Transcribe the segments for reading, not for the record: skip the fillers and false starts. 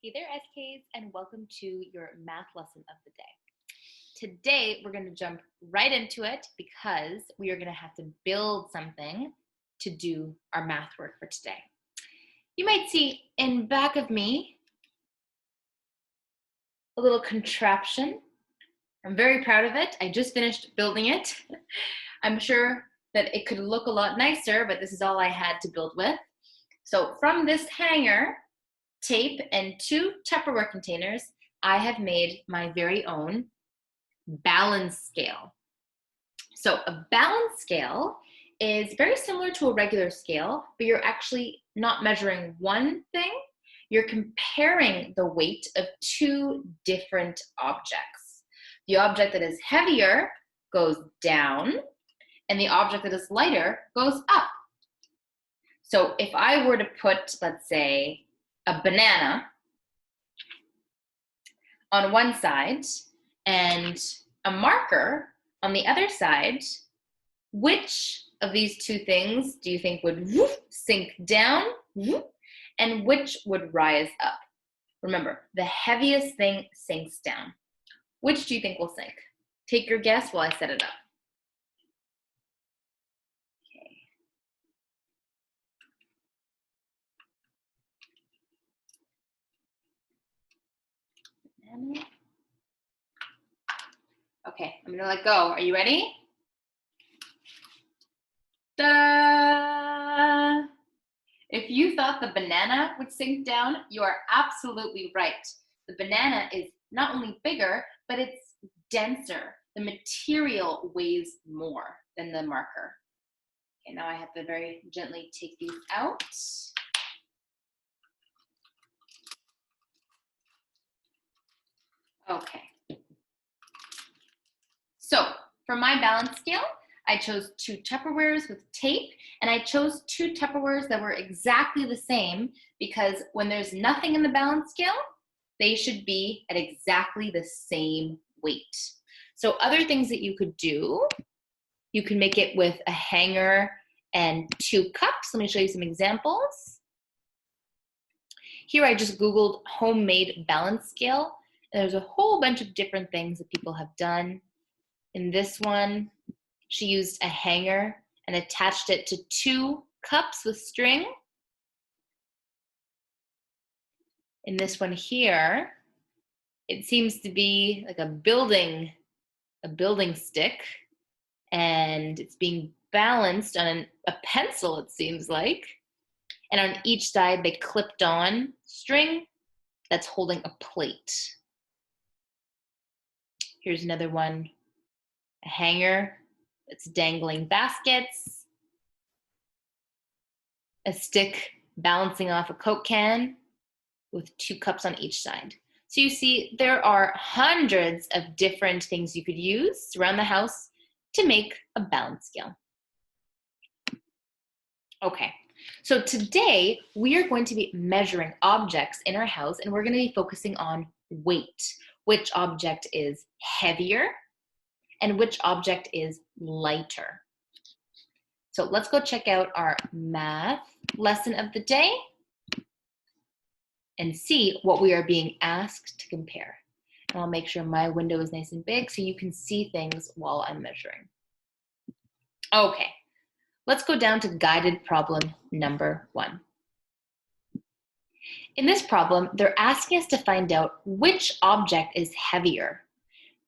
Hey there, SKs, and welcome to your math lesson of the day. Today, we're going to jump right into it because we are going to have to build something to do our math work for today. You might see in back of me a little contraption. I'm very proud of it. I just finished building it. I'm sure that it could look a lot nicer, but this is all I had to build with. So from this hanger, tape, and 2 Tupperware containers, I have made my very own balance scale. So a balance scale is very similar to a regular scale, but you're actually not measuring one thing, you're comparing the weight of 2 different objects. The object that is heavier goes down, and the object that is lighter goes up. So if I were to put, let's say, a banana on one side and a marker on the other side, which of these 2 things do you think would sink down and which would rise up? Remember, the heaviest thing sinks down. Which do you think will sink? Take your guess while I set it up. Okay, I'm gonna let go. Are you ready? Ta-da! If you thought the banana would sink down, you are absolutely right. The banana is not only bigger, but it's denser. The material weighs more than the marker. Okay, now I have to very gently take these out. Okay. So for my balance scale, I chose 2 Tupperwares with tape, and I chose 2 Tupperwares that were exactly the same because when there's nothing in the balance scale, they should be at exactly the same weight. So other things that you could do, you can make it with a hanger and 2 cups. Let me show you some examples. Here I just Googled homemade balance scale, and there's a whole bunch of different things that people have done. In this one, she used a hanger and attached it to 2 cups with string. In this one here, it seems to be like a building stick, and it's being balanced on a pencil, it seems like. And on each side, they clipped on string that's holding a plate. Here's another one, a hanger that's dangling baskets, a stick balancing off a Coke can with 2 cups on each side. So you see, there are hundreds of different things you could use around the house to make a balance scale. Okay, so today we are going to be measuring objects in our house, and we're going to be focusing on weight. Which object is heavier and which object is lighter. So let's go check out our math lesson of the day and see what we are being asked to compare. And I'll make sure my window is nice and big so you can see things while I'm measuring. Okay, let's go down to guided problem number 1. In this problem, they're asking us to find out which object is heavier.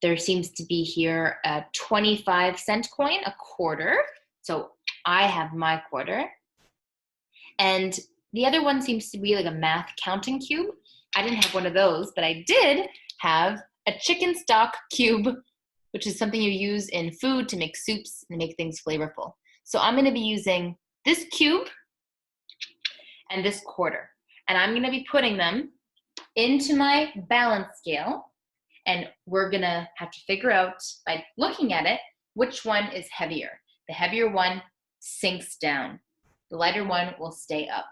There seems to be here a 25-cent coin, a quarter. So I have my quarter. And the other one seems to be like a math counting cube. I didn't have one of those, but I did have a chicken stock cube, which is something you use in food to make soups and make things flavorful. So I'm gonna be using this cube and this quarter. And I'm gonna be putting them into my balance scale, and we're gonna have to figure out by looking at it, which one is heavier. The heavier one sinks down. The lighter one will stay up.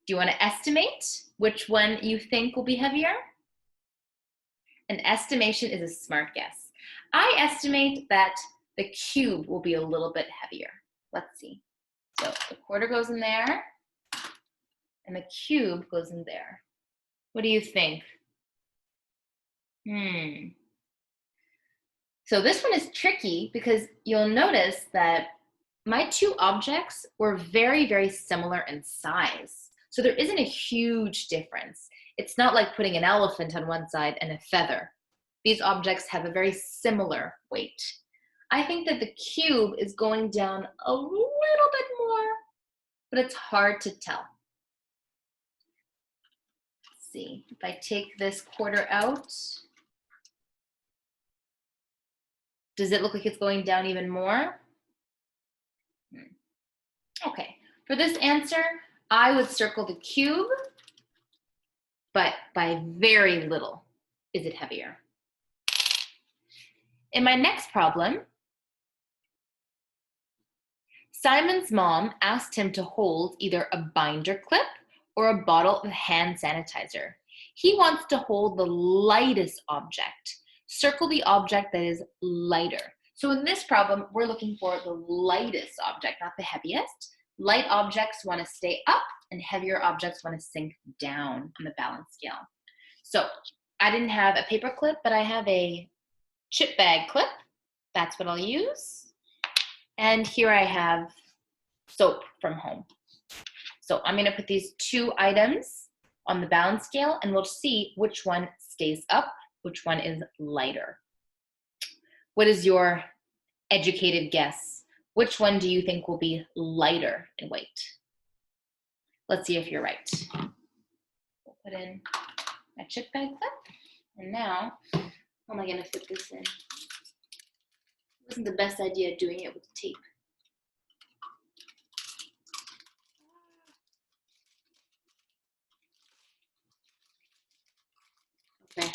Do you wanna estimate which one you think will be heavier? An estimation is a smart guess. I estimate that the cube will be a little bit heavier. Let's see. So the quarter goes in there, and the cube goes in there. What do you think? So this one is tricky because you'll notice that my two objects were very, very similar in size. So there isn't a huge difference. It's not like putting an elephant on one side and a feather. These objects have a very similar weight. I think that the cube is going down a little bit more, but it's hard to tell. Let's see, if I take this quarter out, does it look like it's going down even more? Okay, for this answer, I would circle the cube, but by very little is it heavier. In my next problem, Simon's mom asked him to hold either a binder clip or a bottle of hand sanitizer. He wants to hold the lightest object. Circle the object that is lighter. So in this problem, we're looking for the lightest object, not the heaviest. Light objects want to stay up and heavier objects want to sink down on the balance scale. So I didn't have a paper clip, but I have a chip bag clip. That's what I'll use. And here I have soap from home. So I'm going to put these two items on the balance scale and we'll see which one stays up, which one is lighter. What is your educated guess? Which one do you think will be lighter in weight? Let's see if you're right. We'll put in my chip bag clip. And now, how am I going to fit this in? It wasn't the best idea doing it with tape. Okay.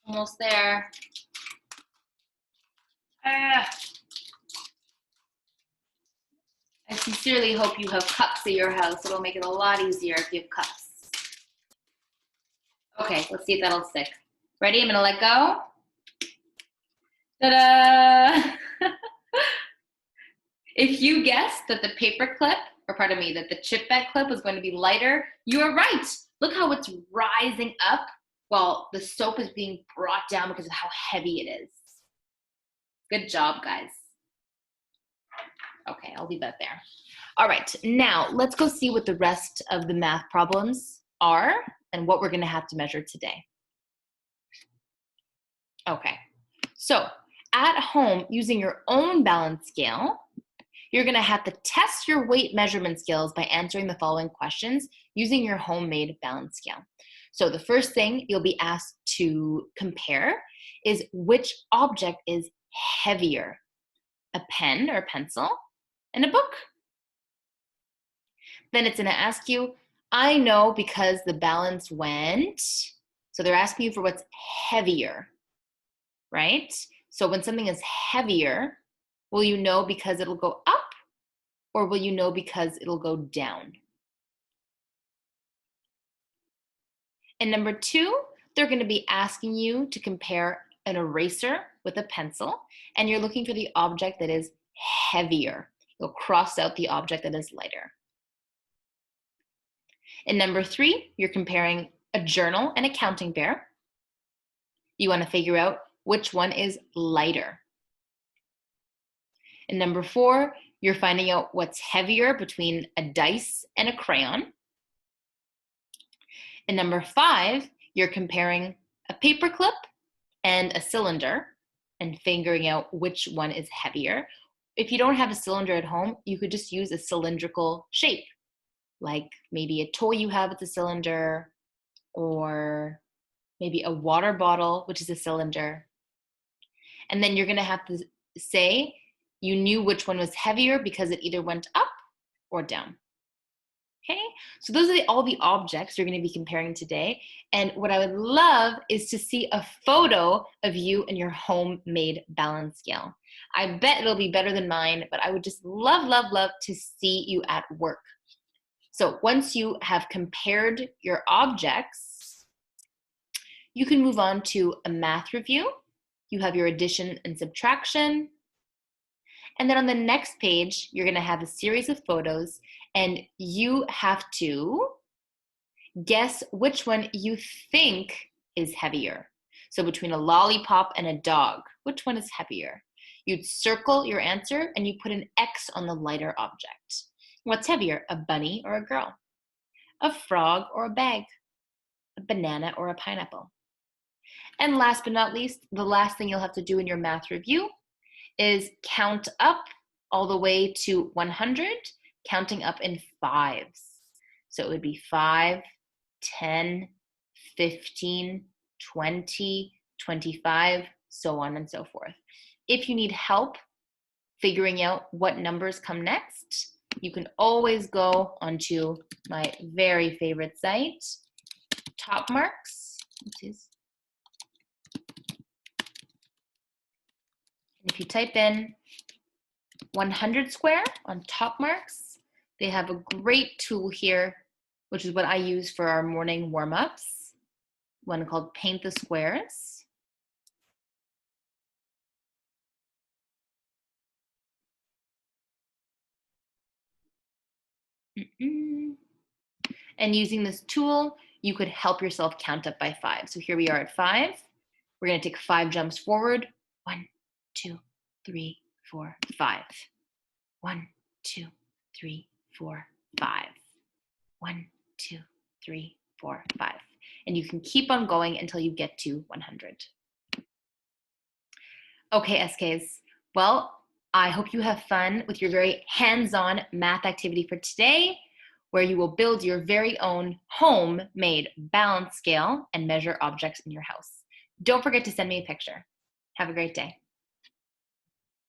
Almost there. I sincerely hope you have cups at your house. It'll make it a lot easier if you have cups. Okay, let's see if that'll stick. Ready? I'm gonna let go. Ta-da! If you guessed that the paper clip, or pardon me, that the chip bag clip was going to be lighter, you are right. Look how it's rising up while the soap is being brought down because of how heavy it is. Good job, guys. Okay, I'll leave that there. All right, now let's go see what the rest of the math problems are and what we're gonna have to measure today. Okay, so at home, using your own balance scale, you're gonna have to test your weight measurement skills by answering the following questions using your homemade balance scale. So the first thing you'll be asked to compare is which object is heavier, a pen or pencil and a book. Then it's gonna ask you, I know because the balance went, so they're asking you for what's heavier, right? So when something is heavier, will you know because it'll go up or will you know because it'll go down? And number two, they're gonna be asking you to compare an eraser with a pencil and you're looking for the object that is heavier. You'll cross out the object that is lighter. And number three, you're comparing a journal and a counting bear. You wanna figure out which one is lighter. And number four, you're finding out what's heavier between a dice and a crayon. And number five, you're comparing a paper clip and a cylinder and figuring out which one is heavier. If you don't have a cylinder at home, you could just use a cylindrical shape, like maybe a toy you have with a cylinder, or maybe a water bottle, which is a cylinder. And then you're gonna have to say you knew which one was heavier because it either went up or down. Okay, so those are all the objects you're going to be comparing today. And what I would love is to see a photo of you and your homemade balance scale. I bet it'll be better than mine, but I would just love, love, love to see you at work. So once you have compared your objects, you can move on to a math review. You have your addition and subtraction. And then on the next page, you're gonna have a series of photos and you have to guess which one you think is heavier. So between a lollipop and a dog, which one is heavier? You'd circle your answer and you put an X on the lighter object. What's heavier, a bunny or a girl? A frog or a bag? A banana or a pineapple? And last but not least, the last thing you'll have to do in your math review is count up all the way to 100, counting up in fives. So it would be 5, 10, 15, 20, 25, so on and so forth. If you need help figuring out what numbers come next, you can always go onto my very favorite site, Topmarks. Oopsies. And if you type in 100 square on Topmarks, they have a great tool here, which is what I use for our morning warm-ups, one called Paint the Squares. And using this tool, you could help yourself count up by 5. So here we are at 5. We're going to take 5 jumps forward. 1, 2, 3, 4, 5. 1, 2, 3, 4, 5. 1, 2, 3, 4, 5. And you can keep on going until you get to 100. Okay, SKs. Well, I hope you have fun with your very hands-on math activity for today, where you will build your very own homemade balance scale and measure objects in your house. Don't forget to send me a picture. Have a great day.